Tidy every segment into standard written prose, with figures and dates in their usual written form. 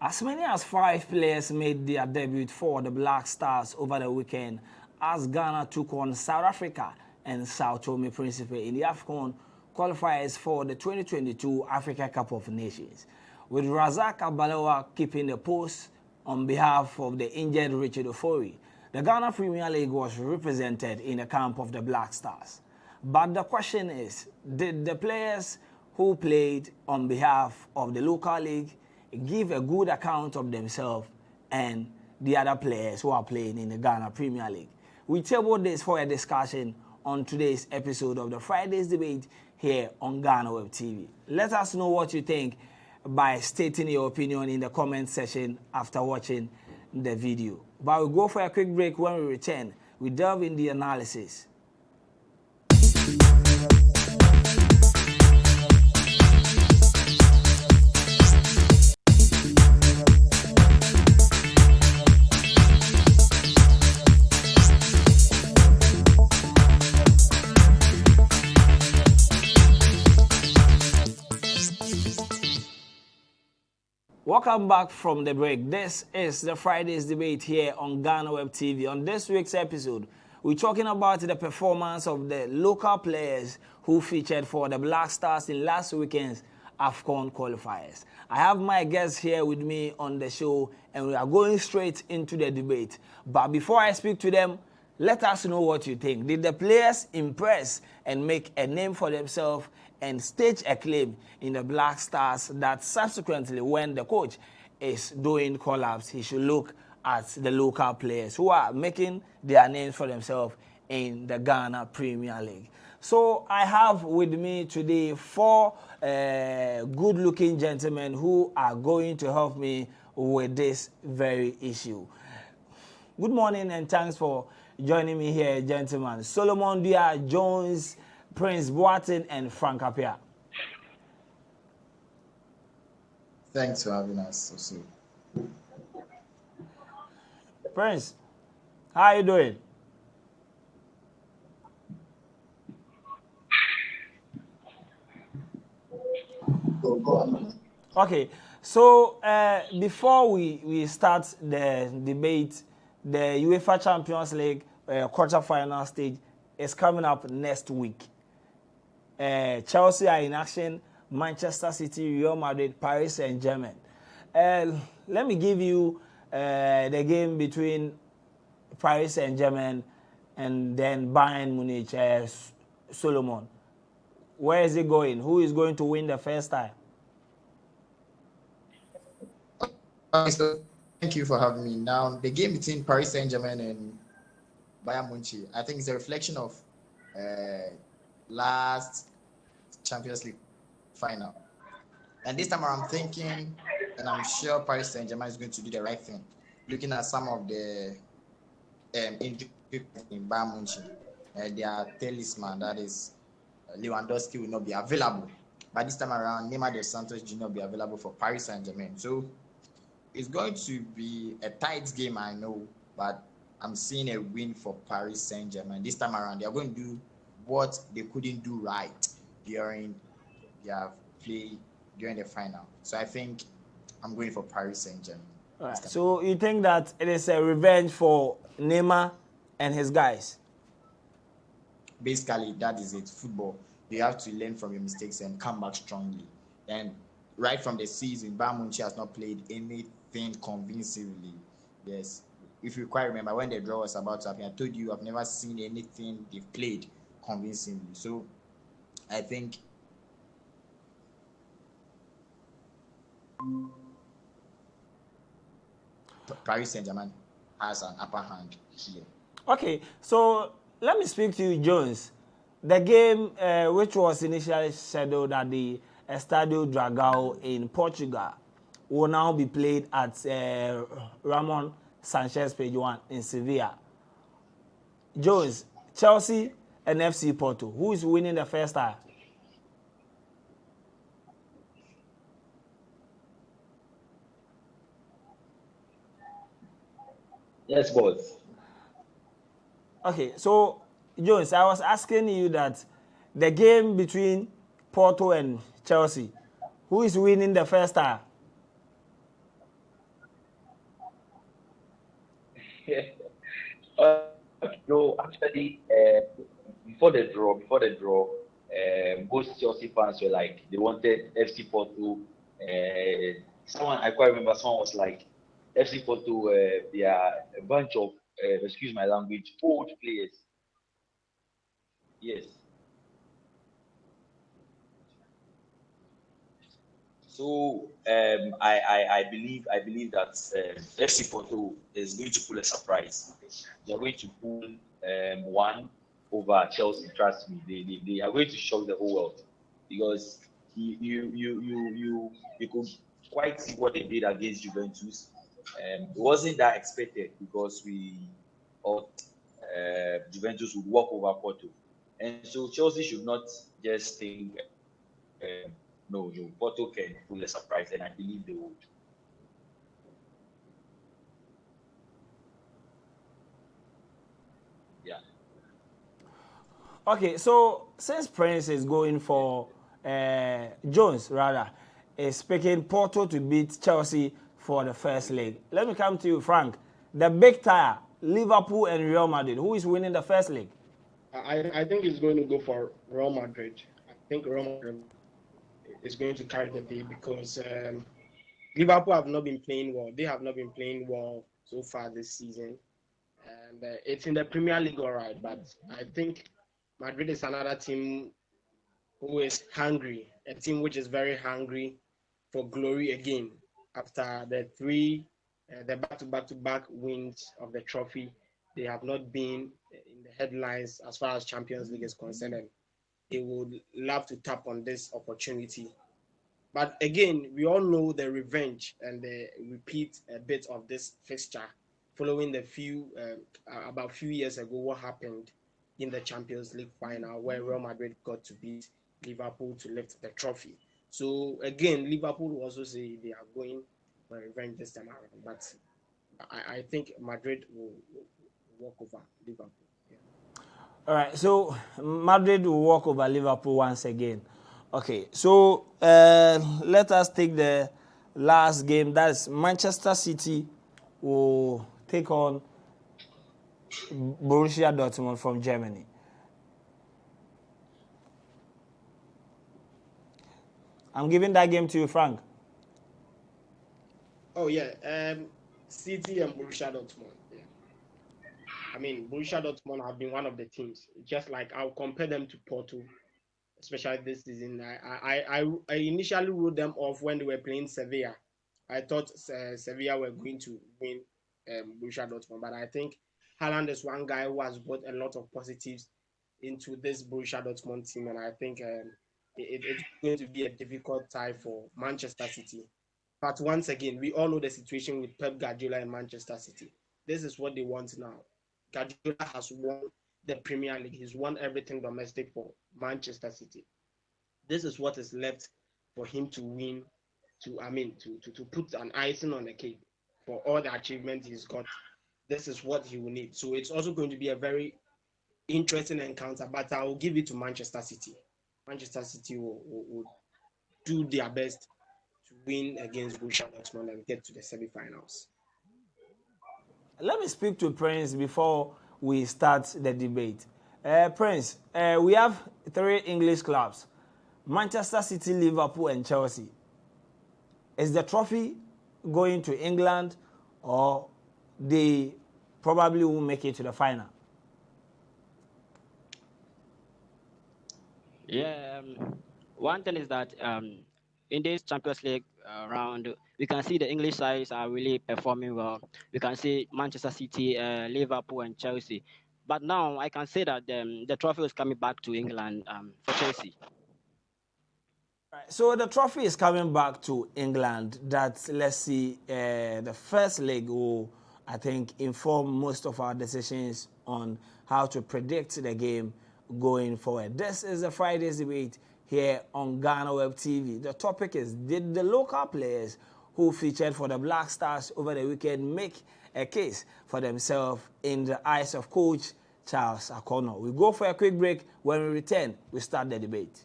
As many as 5 players made their debut for the Black Stars over the weekend as Ghana took on South Africa and Sao Tome and Principe in the AFCON qualifiers for the 2022 Africa Cup of Nations, with Razak Abalewa keeping the post on behalf of the injured Richard Ofori. The Ghana Premier League was represented in the camp of the Black Stars. But the question is, did the players who played on behalf of the local league give a good account of themselves and the other players who are playing in the Ghana Premier League? We tabled this for a discussion on today's episode of the Friday's Debate here on Ghana Web TV. Let us know what you think by stating your opinion in the comment section after watching the video. But we'll go for a quick break. When we return, we delve in the analysis. Welcome back from the break. This is the Friday's Debate here on Ghana Web TV. On this week's episode, we're talking about the performance of the local players who featured for the Black Stars in last weekend's AFCON qualifiers. I have my guests here with me on the show, and we are going straight into the debate. But before I speak to them, let us know what you think. Did the players impress and make a name for themselves and stage a claim in the Black Stars that subsequently, when the coach is doing call-ups, he should look at the local players who are making their names for themselves in the Ghana Premier League? So I have with me today 4 good-looking gentlemen who are going to help me with this very issue. Good morning and thanks for joining me here, gentlemen. Solomon Dia, Jones, Prince Boateng, and Frank Appiah. Thanks for having us also. Prince, how are you doing? Okay, so before we start the debate, the UEFA Champions League quarter-final stage is coming up next week. Chelsea are in action, Manchester City, Real Madrid, Paris Saint-Germain. Let me give you the game between Paris Saint-Germain and then Bayern Munich. Solomon, where is it going? Who is going to win the first time? So thank you for having me. Now, the game between Paris Saint-Germain and Bayern Munich, I think it's a reflection of last Champions League final. And this time I'm thinking, and I'm sure Paris Saint-Germain is going to do the right thing. Looking at some of the injuries in Bayern Munich, their talisman, that is Lewandowski, will not be available. But this time around, Neymar dos Santos will not be available for Paris Saint-Germain. So it's going to be a tight game, I know, but I'm seeing a win for Paris Saint-Germain. This time around, they are going to do what they couldn't do right during their play during the final. So I think I'm going for Paris Saint-Germain. All right. So you think that it is a revenge for Neymar and his guys? Basically, that is it. Football. You have to learn from your mistakes and come back strongly. And right from the season, Bayern Munich has not played anything convincingly. Yes. If you quite remember, when the draw was about to happen, I told you I've never seen anything they've played convincingly. So I think Paris Saint-Germain has an upper hand here. Okay, so let me speak to you, Jones. The game, which was initially scheduled at the Estadio Dragao in Portugal, will now be played at Ramon Sanchez Pizjuan in Sevilla. Jones, Chelsea and FC Porto. Who is winning the first time? Yes, boss. Okay, so Jones, I was asking you that the game between Porto and Chelsea, who is winning the first time? No, actually, before the draw, most Chelsea fans were like they wanted FC Porto. Someone I quite remember. Someone was like, FC Porto. They are a bunch of excuse my language, old players. Yes. So I believe that FC Porto is going to pull a surprise. They are going to pull one over Chelsea. Trust me, they are going to shock the whole world because you could quite see what they did against Juventus. It wasn't that expected because we thought Juventus would walk over Porto, and so Chelsea should not just think no, Porto can pull a surprise, and I believe they would. Yeah. Okay, so since Prince is going for Jones, rather, is picking Porto to beat Chelsea for the first leg. Let me come to you, Frank. The big tire, Liverpool and Real Madrid. Who is winning the first leg? I think he's going to go for Real Madrid. I think Real Madrid is going to carry the day because Liverpool have not been playing well. They have not been playing well so far this season. And it's in the Premier League, all right. But I think Madrid is another team who is hungry, a team which is very hungry for glory again after the back-to-back wins of the trophy. They have not been in the headlines as far as Champions League is concerned. And they would love to tap on this opportunity. But again, we all know the revenge and the repeat a bit of this fixture following about a few years ago, what happened in the Champions League final where Real Madrid got to beat Liverpool to lift the trophy. So again, Liverpool will also say they are going for revenge this time around. But I think Madrid will walk over Liverpool. All right, so Madrid will walk over Liverpool once again. Okay, so let us take the last game. That's Manchester City will take on Borussia Dortmund from Germany. I'm giving that game to you, Frank. Oh, yeah. City and Borussia Dortmund. Yeah. I mean, Borussia Dortmund have been one of the teams. Just like I'll compare them to Porto, especially this season. I initially wrote them off when they were playing Sevilla. I thought Sevilla were going to win Borussia Dortmund, but I think Haaland is one guy who has brought a lot of positives into this Borussia Dortmund team, and I think it's going to be a difficult tie for Manchester City. But once again, we all know the situation with Pep Guardiola and Manchester City. This is what they want now. Guardiola has won the Premier League. He's won everything domestic for Manchester City. This is what is left for him to win, to put an icing on the cake for all the achievements he's got. This is what he will need. So it's also going to be a very interesting encounter, but I will give it to Manchester City. Manchester City will do their best to win against Borussia Dortmund and get to the semi-finals. Let me speak to Prince before we start the debate. Prince, we have 3 English clubs, Manchester City, Liverpool, and Chelsea. Is the trophy going to England, or they probably won't make it to the final? Yeah, one thing is that in this Champions League round, we can see the English sides are really performing well. We can see Manchester City, Liverpool, and Chelsea. But now I can say that the trophy is coming back to England for Chelsea. Right, so the trophy is coming back to England. That, let's see, the first leg will, I think, inform most of our decisions on how to predict the game going forward. This is the Friday's debate here on Ghana Web TV. The topic is, did the local players who featured for the Black Stars over the weekend make a case for themselves in the eyes of Coach Charles Akono? We go for a quick break. When we return, we start the debate.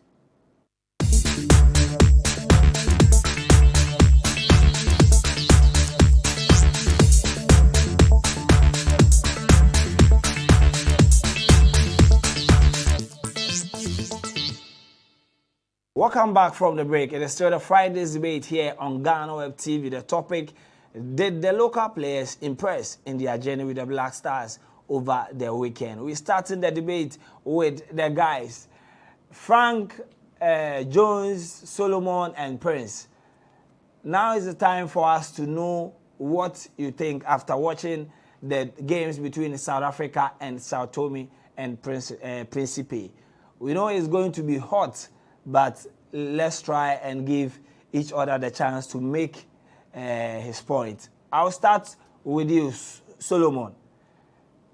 Welcome back from the break. It is still the Friday's debate here on Ghana Web TV. The topic, did the local players impress in their journey with the Black Stars over the weekend? We're starting the debate with the guys, Frank, Jones, Solomon, and Prince. Now is the time for us to know what you think after watching the games between South Africa and Sao Tome and Principe. We know it's going to be hot, but let's try and give each other the chance to make his point. I'll start with you, Solomon.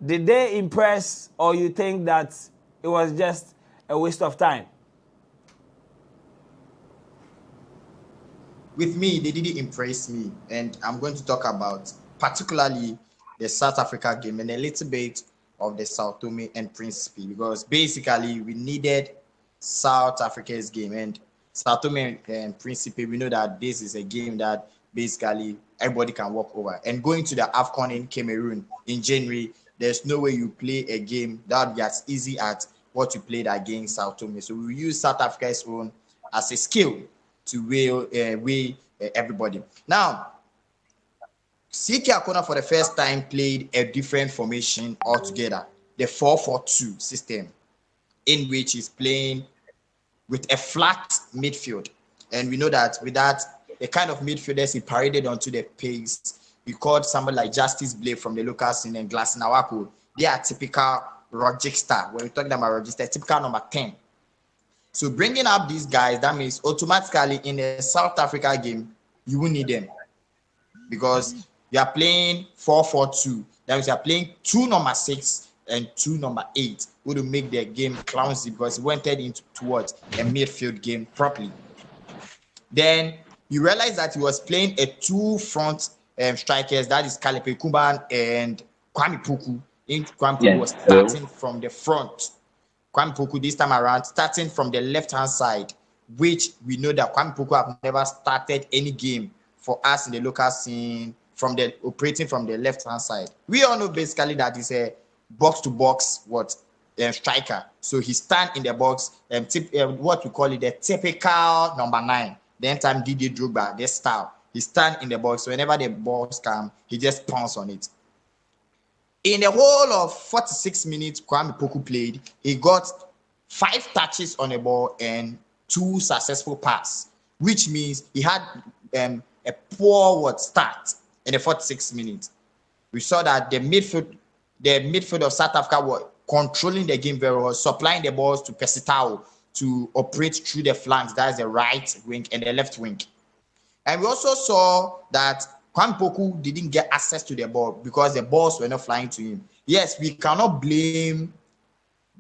Did they impress, or you think that it was just a waste of time? With me, they didn't impress me, and I'm going to talk about particularly the South Africa game and a little bit of the Sao Tome and Principe, because basically we needed South Africa's game, and Sao Tome and Principe, we know that this is a game that basically everybody can walk over. And going to the AFCON in Cameroon in January, there's no way you play a game that would be as easy as what you played against Sao Tome. So we use South Africa's own as a skill to weigh everybody. Now, CK Akona for the first time played a different formation altogether, the 4-4-2 system, in which he's playing with a flat midfield. And we know that with that, the kind of midfielders he paraded onto the pace, we called somebody like Justice Blake from the local scene and Glass Nawako. They are typical Register. When we're talking about Register, typical number 10. So bringing up these guys, that means automatically in a South Africa game, you will need them. Because you are playing 4-4-2. That means you are playing 2 number 6 and 2 number 8, who will make their game clumsy because it went into towards a midfield game properly. Then you realize that he was playing a 2 front strikers, that is Kalepe Kumban and Kwame Poku. Kwame Poku was starting from the front. Kwame Poku this time around starting from the left-hand side, which we know that Kwame Poku have never started any game for us in the local scene operating from the left-hand side. We all know basically that he's a box-to-box striker. So he stand in the box and what we call it the typical number 9. The time Didier Drogba, this style. He stand in the box. So whenever the balls come, he just pounce on it. In the whole of 46 minutes Kwame Poku played, he got 5 touches on the ball and 2 successful passes, which means he had a poor start in the 46 minutes. We saw that the midfield of South Africa were controlling the game very well, supplying the balls to Pesitao to operate through the flanks. That is the right wing and the left wing. And we also saw that Kwame Poku didn't get access to the ball because the balls were not flying to him. Yes, we cannot blame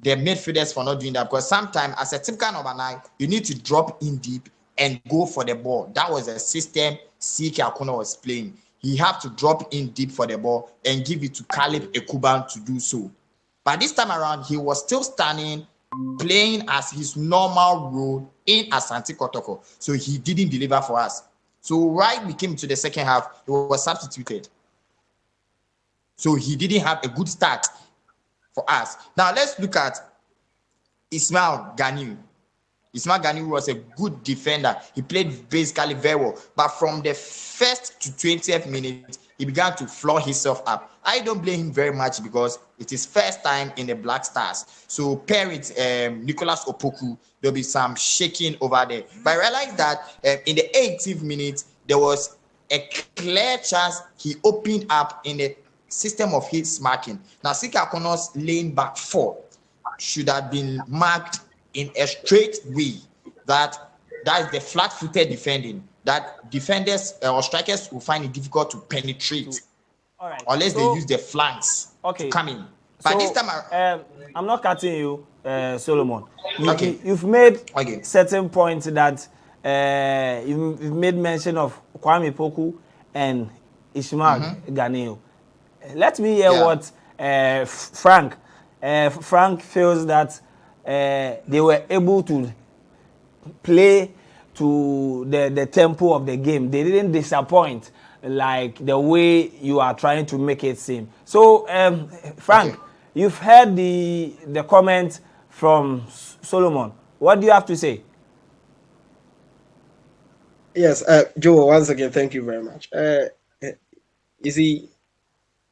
the midfielders for not doing that, because sometimes as a typical number 9, you need to drop in deep and go for the ball. That was the system CK Akona was playing. He had to drop in deep for the ball and give it to Caleb Ekuban to do so. But this time around, he was still standing, playing as his normal role in Asante Kotoko. So he didn't deliver for us. So right we came to the second half, he was substituted. So he didn't have a good start for us. Now let's look at Ismail Ganiu. Ismail Ganiu was a good defender. He played basically very well. But from the first to 20th minute, he began to floor himself up. I don't blame him very much because it is first time in the Black Stars. So pair with Nicholas Opoku, there'll be some shaking over there. But I realized that in the 18th minute, there was a clear chance he opened up in the system of his marking. Now, CK Akono's lane back 4 should have been marked in a straight way. That is the flat-footed defending. That defenders or strikers will find it difficult to penetrate. All right. Unless they use the flanks to come in. But this time I'm not cutting you, Solomon. You've made certain points that you've made mention of Kwame Poku and Ismail Ganiu. Let me hear what Frank feels that they were able to play to the tempo of the game. They didn't disappoint like the way you are trying to make it seem. So, Frank, you've heard the comment from Solomon. What do you have to say? Yes, Joe. Once again, thank you very much. You see,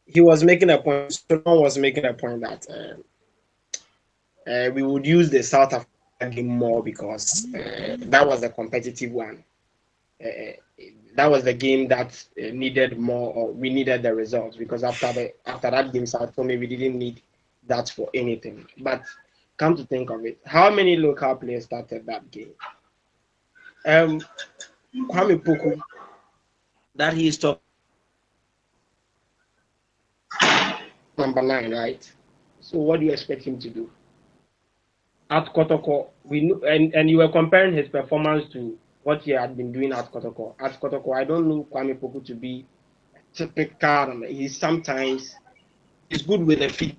he was making a point. Solomon was making a point that we would use the South Africa game more because that was the competitive one. Uh, that was the game that needed more, or we needed the results because after that game, South Tome, we didn't need that for anything. But come to think of it, how many local players started that game? Um, Kwame Poku, that he stopped number 9, right? So what do you expect him to do? At Kotoko, we knew, and you were comparing his performance to what he had been doing at Kotoko. At Kotoko, I don't know Kwame Poku to be typical. He's good with the feet.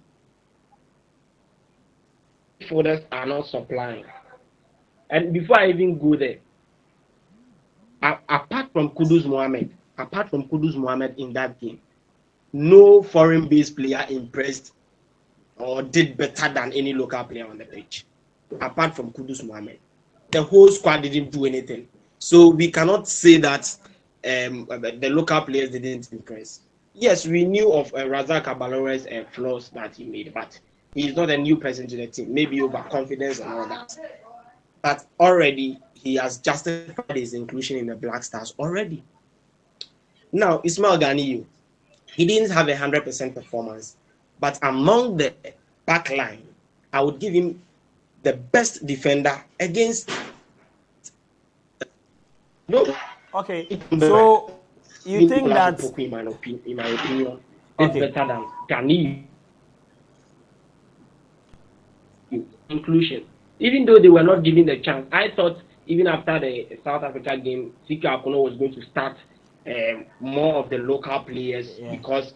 Folders are not supplying. And before I even go there, apart from Kudus Mohammed in that game, no foreign-based player impressed or did better than any local player on the pitch, apart from Kudus Mohammed. The whole squad didn't do anything. So we cannot say that the local players didn't impress. Yes, we knew of Razak Abalore's flaws that he made, but he's not a new person to the team. Maybe overconfidence and all that. But already he has justified his inclusion in the Black Stars already. Now, Ismail Ganiyu, he didn't have 100% performance, but among the back line, I would give him the best defender against. No. Okay, so you think that in my opinion, okay, is better than Ganiyu inclusion. Even though they were not given the chance, I thought even after the South Africa game, Siki Akono was going to start more of the local players because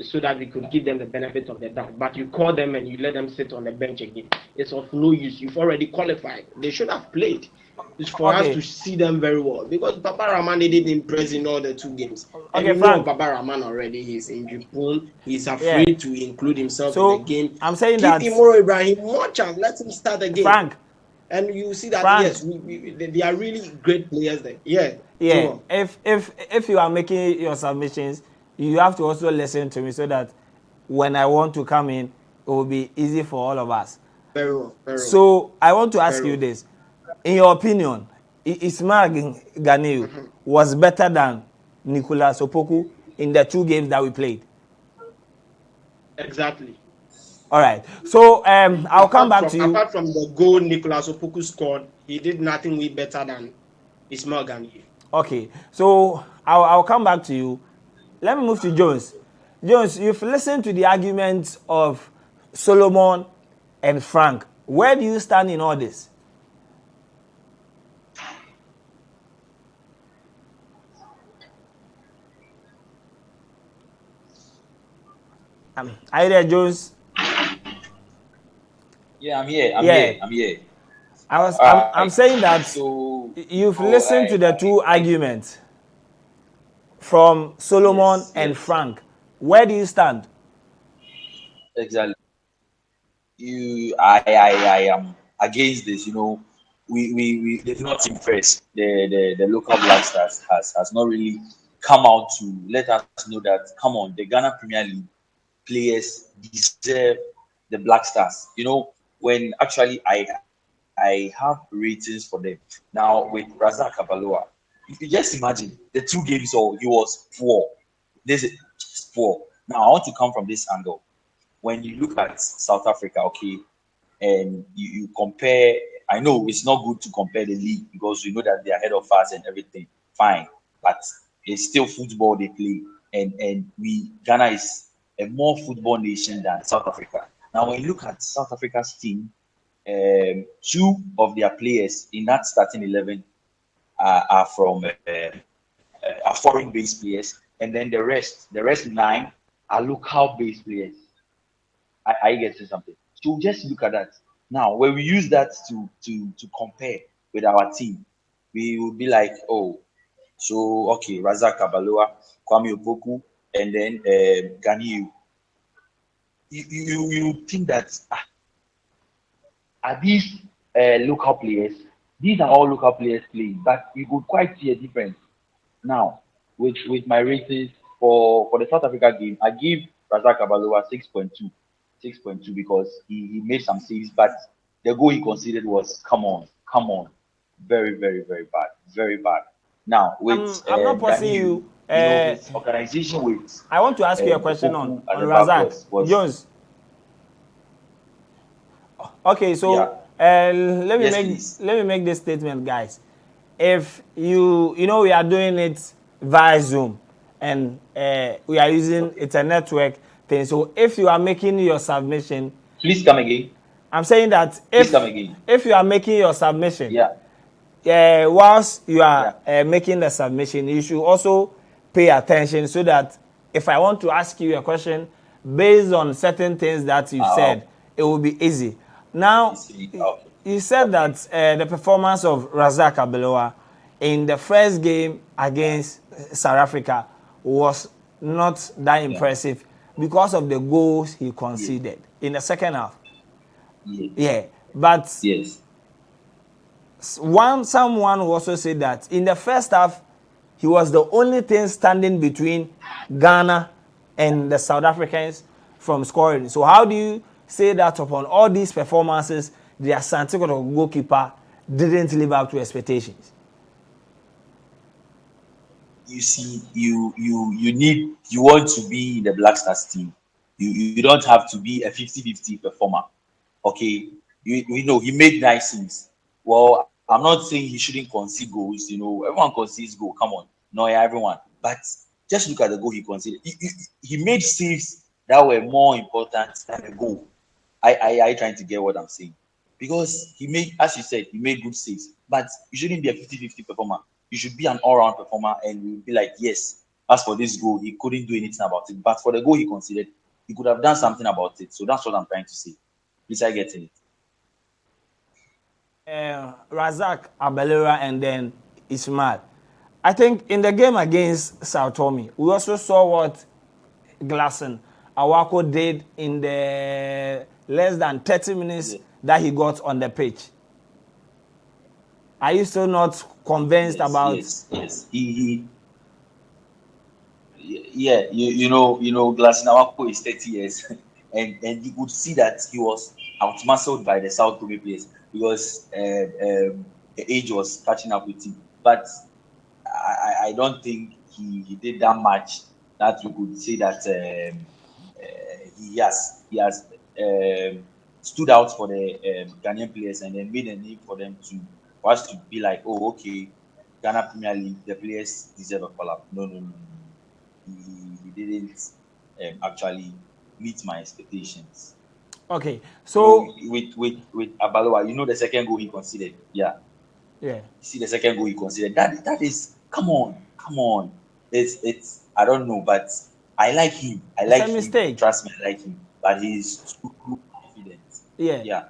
so that we could give them the benefit of the doubt. But you call them and you let them sit on the bench again. It's of no use. You've already qualified. They should have played. It's for us to see them very well because Papa Rahman didn't impress in all the 2 games. And you know Papa Rahman already. He's injury prone. He's afraid to include himself in the game. I'm saying give that Imoro Ibrahim more chance. Let him start again. Frank, and you see that yes, they are really great players there. Yeah. If you are making your submissions, you have to also listen to me so that when I want to come in, it will be easy for all of us. Very well. So I want to ask you this: in your opinion, Ismail Ganiyu was better than Nicolas Opoku in the 2 games that we played? Exactly. All right. So I'll come back to you. Apart from the goal Nicolas Opoku scored, he did nothing way better than Ismail Ganiyu. Okay. So I'll come back to you. Let me move to Jones. Jones, you've listened to the arguments of Solomon and Frank. Where do you stand in all this? Are you there, Jones? Yeah, I'm here. I'm saying that you've listened to the 2 arguments from Solomon and Frank. Where do you stand? Exactly. I am against this. We did not impress. The local Black Stars has not really come out to let us know that come on, the Ghana Premier League players deserve the Black Stars. When actually I have ratings for them. Now with Razak Abaloa, if you just imagine the 2 games he was poor. This is poor. Now I want to come from this angle. When you look at South Africa, okay, and you compare, I know it's not good to compare the league because we know that they are ahead of us and everything. Fine. But it's still football they play. And Ghana is a more football nation than South Africa. Now when you look at South Africa's team, 2 of their players in that starting 11 are from are foreign-based players, and then the rest 9 are local-based players. I get to something. So just look at that. Now, when we use that to compare with our team, we will be like, oh, so okay, Razak Abaloa, Kwame Opoku, and then Ganiyu. You think that are these local players? These are all local players playing, but you could quite see a difference. Now, with my ratings for the South Africa game, I give Razak Abaloa 6.2, 6.2 because he made some saves, but the goal he conceded was come on, very very very bad, very bad. Now with I'm not pausing Daniel, you. his organization with I want to ask you a question Opoku at on the back Razak was Jones. Okay, yeah. so Yes, please. let me make this statement, guys. If you know we are doing it via Zoom, and we are using Okay. it's a network thing. So if you are making your submission, Please come again. I'm saying that Please come again. if you are making your submission, Yeah, whilst you yeah. are making the submission, you should also pay attention so that if I want to ask you a question based on certain things that you said, Okay. it will be easy. You Now, see, okay, you said okay. that the performance of Razak Abeloa in the first game Yeah, against South Africa was not that yeah, impressive because of the goals he yeah, conceded in the second half. yeah. Yeah, but Yes. someone will also say that in the first half he was the only thing standing between Ghana and the South Africans from scoring. So how do you say that upon all these performances the Asante Kotoko goalkeeper didn't live up to expectations? You see, you want to be in the Black Stars team. You don't have to be a 50-50 performer. Okay. You know he made nice things. Well, I'm not saying he shouldn't concede goals. You know, everyone concedes goal. Come on. No, yeah, everyone. But just look at the goal he conceded. He made saves that were more important than the goal. I trying to get what I'm saying. Because he made, as you said, he made good saves. But you shouldn't be a 50-50 performer. You should be an all-round performer and you'll be like, yes, as for this goal, he couldn't do anything about it. But for the goal he considered, he could have done something about it. So that's what I'm trying to say. Please, I get it. Razak Abelera and then Ismail. I think in the game against Sao Tome, we also saw what Glasson Awako did in the less than 30 minutes Yeah. that he got on the pitch. Are you still not convinced Yes, about? yes, yes. Yeah, Glasinawapo is 30 years, and you could see that he was outmuscled by the South Korea players because the age was catching up with him. But I don't think he did that much that you could say that he has stood out for the Ghanaian players and then made a name for them to for us to be like, oh, okay, Ghana Premier League, the players deserve a call up. No, no, no, no, no. He didn't actually meet my expectations. Okay, So so with Abaloa, the second goal he conceded. Yeah, yeah, you see the second goal he conceded. That is come on. It's I don't know, but I like him. I it's like a him. mistake. Trust me, I like him. But he's too confident. Yeah, Yeah,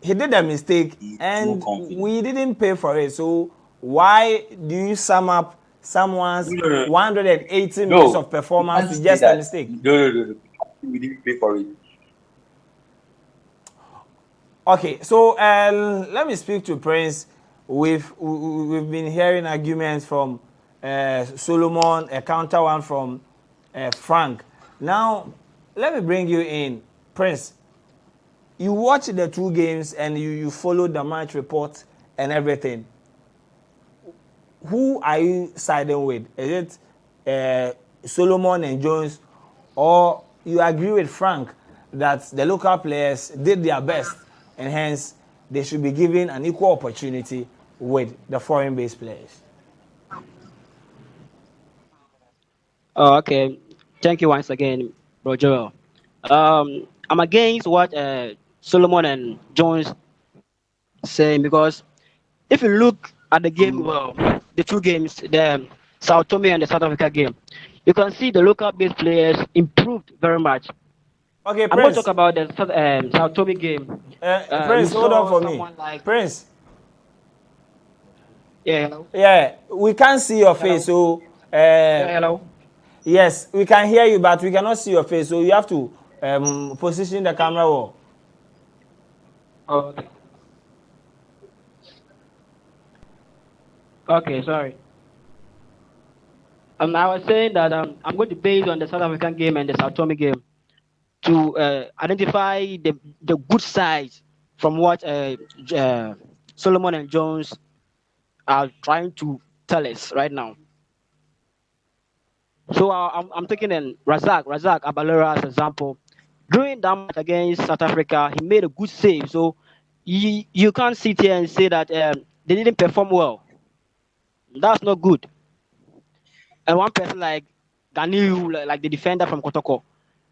he did a mistake he's too and confident. we didn't pay for it. So why do you sum up someone's No, no, no, 180 minutes no. of You performance can't with say just a that. mistake? No, no, no, no. We didn't pay for it. Okay, so let me speak to Prince. We've been hearing arguments from Solomon, a counter one from Frank. Now, let me bring you in, Prince. You watched the two games and you followed the match report and everything. Who are you siding with? Is it Solomon and Jones, or you agree with Frank that the local players did their best and hence they should be given an equal opportunity with the foreign-based players? Oh, okay. Thank you once again, Bro Joel. I'm against what Solomon and Jones saying because if you look at the game, well, the two games, the Sao Tome and the South Africa game, you can see the local based players improved very much. Okay, I'm going to talk Prince. about the Sao Tome game. We Prince, hold on saw for me. someone like, Prince, yeah, hello, yeah, we can't see your face, hello, so yeah, hello. yes, we can hear you, but we cannot see your face, so you have to position the camera well. Oh, okay. Okay, sorry. I was saying that I'm going to base on the South African game and the Sao Tome game to identify the good sides from what Solomon and Jones are trying to tell us right now. So I'm taking in Razak Abalora as example. During that match against South Africa, he made a good save. So you can't sit here and say that they didn't perform well. That's not good. And one person like Ganiu, like the defender from Kotoko,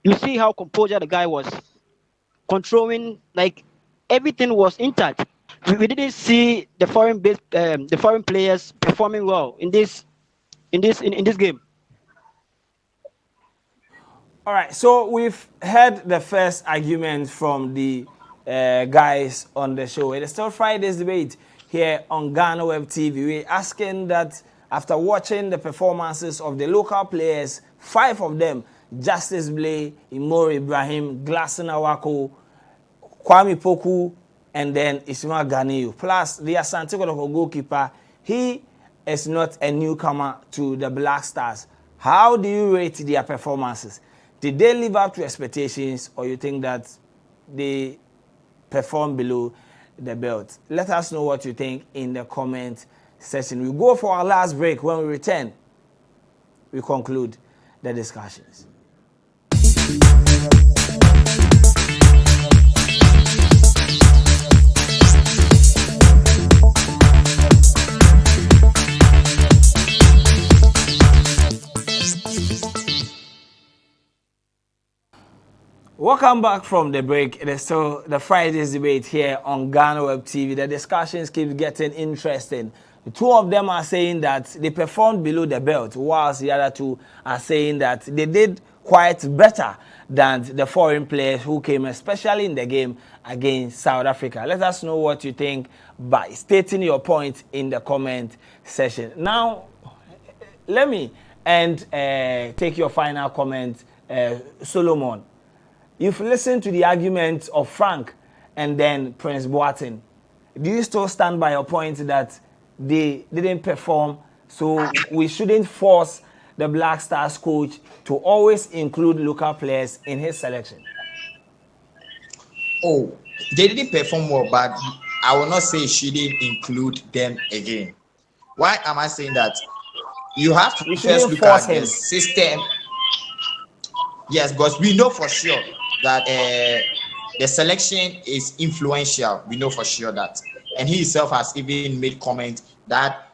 you see how composure the guy was, controlling, like everything was intact. We didn't see the the foreign players performing well in this game. All right, so we've heard the first argument from the guys on the show. It is still Friday's debate here on Ghana Web TV. We're asking that after watching the performances of the local players, 5 of them, Justice Blay, Imori Ibrahim, Glasson Awako, Kwame Poku, and then Ismail Ganiu, plus the Asante Kotoko goalkeeper, he is not a newcomer to the Black Stars. How do you rate their performances? Did they live up to expectations, or you think that they performed below the belt? Let us know what you think in the comment section. We'll go for our last break. When we return, we conclude the discussions. Welcome back from the break. It is still the Friday's debate here on Ghana Web TV. The discussions keep getting interesting. The 2 of them are saying that they performed below the belt, whilst the other 2 are saying that they did quite better than the foreign players who came, especially in the game against South Africa. Let us know what you think by stating your point in the comment section. Now, let me take your final comment, Solomon. You've listened to the arguments of Frank and then Prince Boateng. Do you still stand by your point that they didn't perform, so we shouldn't force the Black Stars coach to always include local players in his selection? Oh, they didn't perform well, but I will not say she didn't include them again. Why am I saying that? You have to first look at the system. Yes, because we know for sure that the selection is influential. We know for sure that. And he himself has even made comment that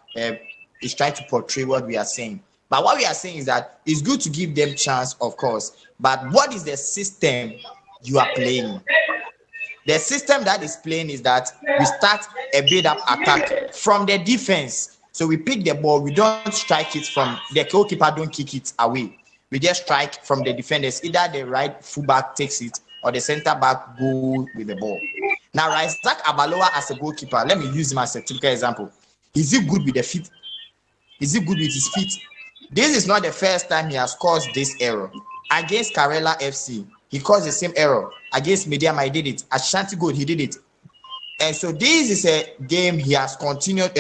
is trying to portray what we are saying. But what we are saying is that it's good to give them chance, of course. But what is the system you are playing? The system that is playing is that we start a build-up attack from the defense. So we pick the ball, we don't strike it from the goalkeeper, don't kick it away. We just strike from the defenders. Either the right fullback takes it or the center back go with the ball. Now, Razak Abaloa as a goalkeeper, let me use him as a typical example. Is he good with the feet? Is he good with his feet? This is not the first time he has caused this error. Against Karela FC, he caused the same error. Against Mediama, he did it. Ashanti Gold, he did it. And so this is a game he has continued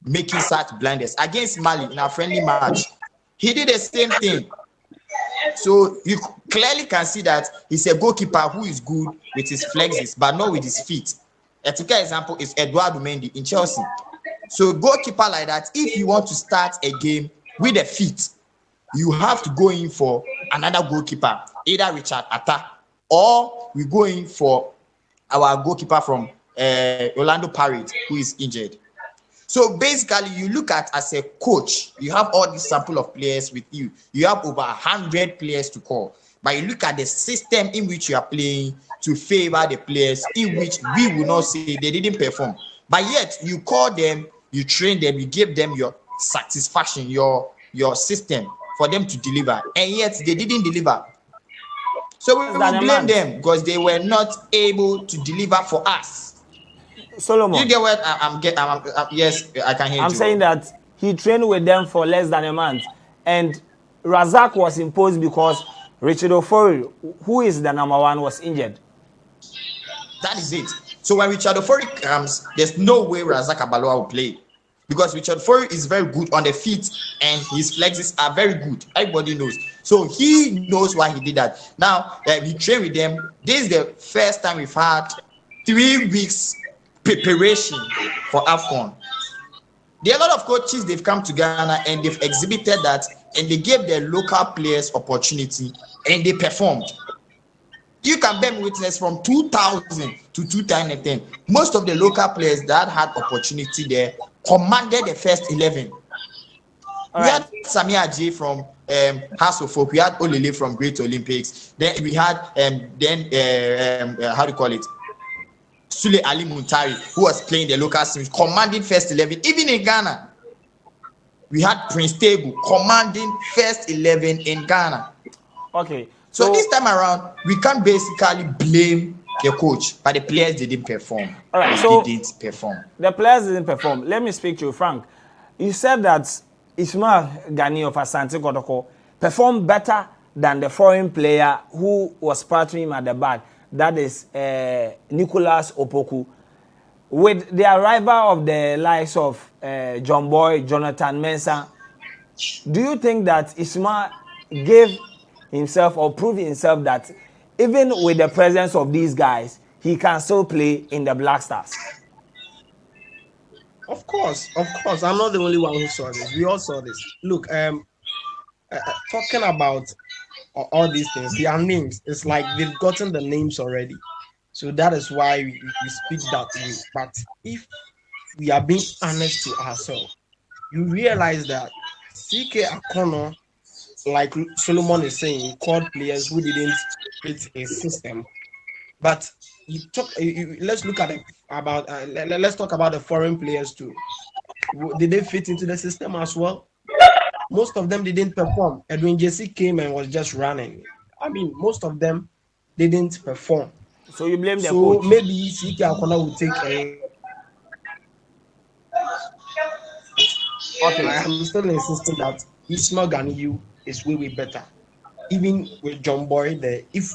making such blunders. Against Mali in a friendly match, he did the same thing. So you clearly can see that he's a goalkeeper who is good with his flexes, but not with his feet. A typical example is Eduardo Mendy in Chelsea. So goalkeeper like that, if you want to start a game with the feet, you have to go in for another goalkeeper, either Richard Atta, or we go in for our goalkeeper from Orlando Pirates, who is injured. So basically, you look at as a coach, you have all this sample of players with you. You have over 100 players to call. But you look at the system in which you are playing to favor the players in which we will not say they didn't perform. But yet, you call them, you train them, you give them your satisfaction, your system for them to deliver. And yet, they didn't deliver. So we will blame them because they were not able to deliver for us. Solomon, you get what yes, I can hear you. I'm saying that he trained with them for less than a month, and Razak was imposed because Richard Ofori, who is the number 1, was injured. That is it. So when Richard Ofori comes, there's no way Razak Abaloa will play because Richard Ford is very good on the feet and his flexes are very good. Everybody knows. So he knows why he did that. Now he trained with them. This is the first time we've had 3 weeks preparation for AFCON. There are a lot of coaches, they've come to Ghana and they've exhibited that, and they gave their local players opportunity and they performed. You can bear witness from 2000 to 2010. Most of the local players that had opportunity there commanded the first 11. We had Samir Aji from House of Folk. We had Olele from Great Olympics. Then we had how do you call it? Sule Ali Muntari, who was playing the local teams, commanding first 11. Even in Ghana, we had Prince Tegu commanding first 11 in Ghana. Okay. So this time around, we can't basically blame the coach, but the players didn't perform. All right, so didn't perform. The players didn't perform. Let me speak to you, Frank. You said that Ismail Gani of Asante Kotoko performed better than the foreign player who was partnering him at the back. That is Nicholas Opoku. With the arrival of the likes of John Boy, Jonathan Mensah, do you think that Ismail gave himself or proved himself that even with the presence of these guys, he can still play in the Black Stars? Of course. I'm not the only one who saw this. We all saw this. Look, talking about all these things, their names, it's like they've gotten the names already. So that is why we speak that way. But if we are being honest to ourselves, you realize that CK Akono, like Solomon is saying, called players who didn't fit a system. But let's look at it let's talk about the foreign players too. Did they fit into the system as well? Most of them didn't perform. Edwin Jesse came and was just running. I mean, most of them didn't perform. So you blame the coach? So maybe CK Akona will take a... Okay, I am still insisting that Ismail Ganiyu is way better. Even with John Boy there, if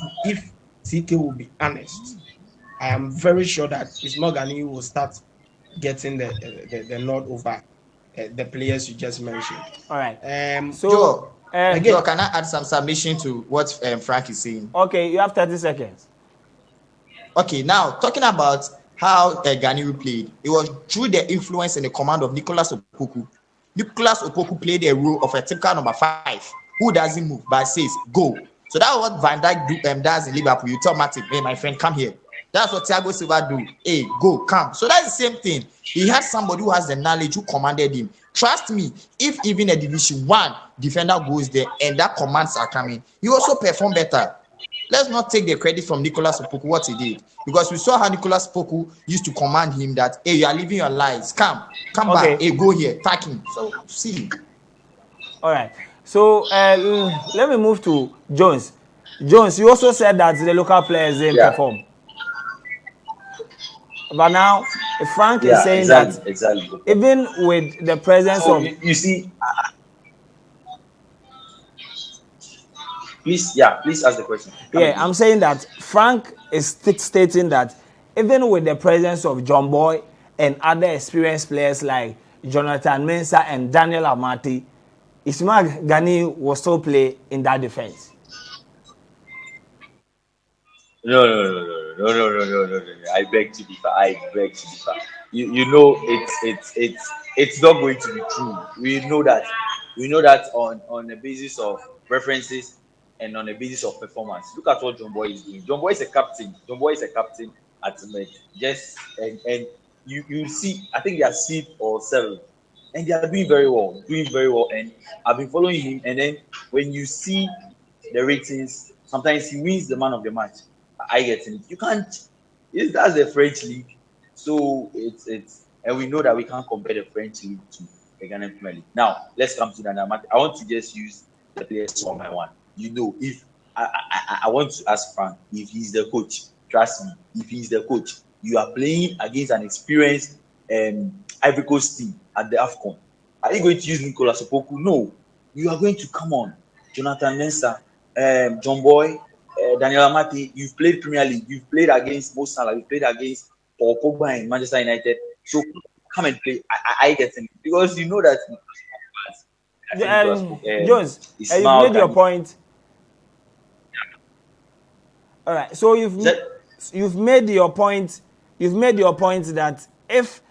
CK will be honest, I am very sure that Ismail Ganiyu will start getting the nod over the players you just mentioned. All right. Joe, Joe, can I add some submission to what Frank is saying? Okay, you have 30 seconds. Okay, now talking about how Ganiyu played, it was through the influence and the command of Nicholas Opoku. Nicholas Opoku played the role of a typical number 5 who doesn't move but says go. So that's what Van Dijk does in Liverpool. You tell Martin, hey, my friend, come here. That's what Thiago Silva do. Hey, go, come. So that's the same thing. He had somebody who has the knowledge, who commanded him. Trust me, if even a Division 1 defender goes there and that commands are coming, he also perform better. Let's not take the credit from Nicholas Opoku, what he did. Because we saw how Nicholas Opoku used to command him that, hey, you are living your lives. Come back. Hey, go here. Attack him. So, see. All right. So, let me move to Jones. Jones, you also said that the local players didn't perform. But now, Frank is saying that even with the presence of... You see... Please ask the question. I'm saying that Frank is stating that even with the presence of John Boy and other experienced players like Jonathan Mensah and Daniel Amati, Ismail Gani will still play in that defense. No. I beg to differ. You know, it's not going to be true. We know that on the basis of references and on the basis of performance. Look at what John Boy is doing. John Boy is a captain. At Met. Yes, and you see, I think they are 6th or 7th, and they are doing very well. And I've been following him. And then when you see the ratings, sometimes he wins the man of the match. I get it. You can't. That's the French league, so it's and we know that we can't compare the French league to the Ghana Premier League. Now let's come to Daniel Amati. I want to just use the players one by one. You know, if I want to ask Frank if he's the coach. Trust me, if he's the coach, you are playing against an experienced Ivory Coast team at the AFCON. Are you going to use Nicolas Opoku? No, you are going to come on Jonathan Mensah, John Boy, Daniel Amati. You've played Premier League. You've played against Mo Salah. You've played against Paul Pogba in Manchester United. So come and play. I get it because you know that. Jones, you've made your point. All right, so you've made your point. You've made your point that if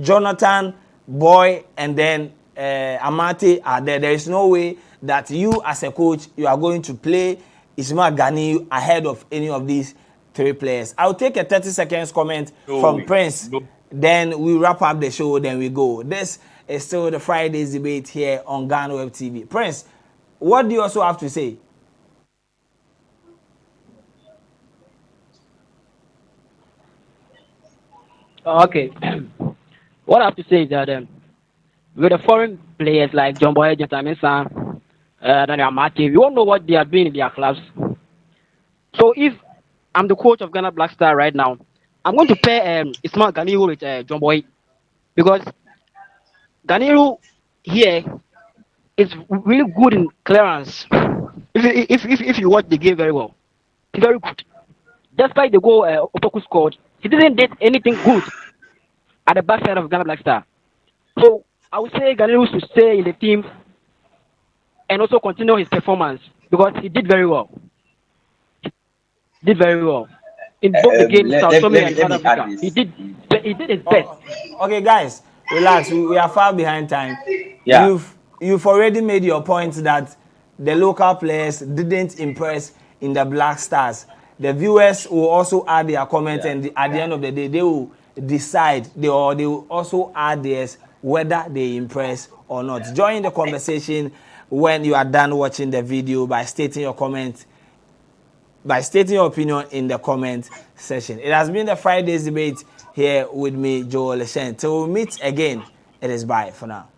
Jonathan, Boy, and then Amate are there, there is no way that you as a coach you are going to play Ismail Gani ahead of any of these three players. I'll take a 30 seconds comment from Prince. Then we wrap up the show. Then we go. This is still the Friday's debate here on Ghana Web TV. Prince, what do you also have to say? Okay. What I have to say is that with the foreign players like John Boy, Jonathan Mensah, Daniel Amate, we all know what they are doing in their clubs. So if I'm the coach of Ghana Black Star right now, I'm going to pair Ismail Ganiru with John Boy because Ganiru here is really good in clearance. If you watch the game very well, he's very good. Despite the goal Opoku scored, he didn't did anything good at the backside of Ghana Black Star. So I would say Ganiru should stay in the team and also continue his performance because he did very well. Did very well in both the games. South Tome and South Africa. He did his best. Okay, guys, relax. We are far behind time. Yeah. You've already made your point that the local players didn't impress in the Black Stars. The viewers will also add their comment, and at the end of the day, they will decide. They will also add theirs whether they impress or not. Join the conversation when you are done watching the video by stating your comment. By stating your opinion in the comment section. It has been the Friday's debate here with me, Joel Leshen. Till we meet again, it is bye for now.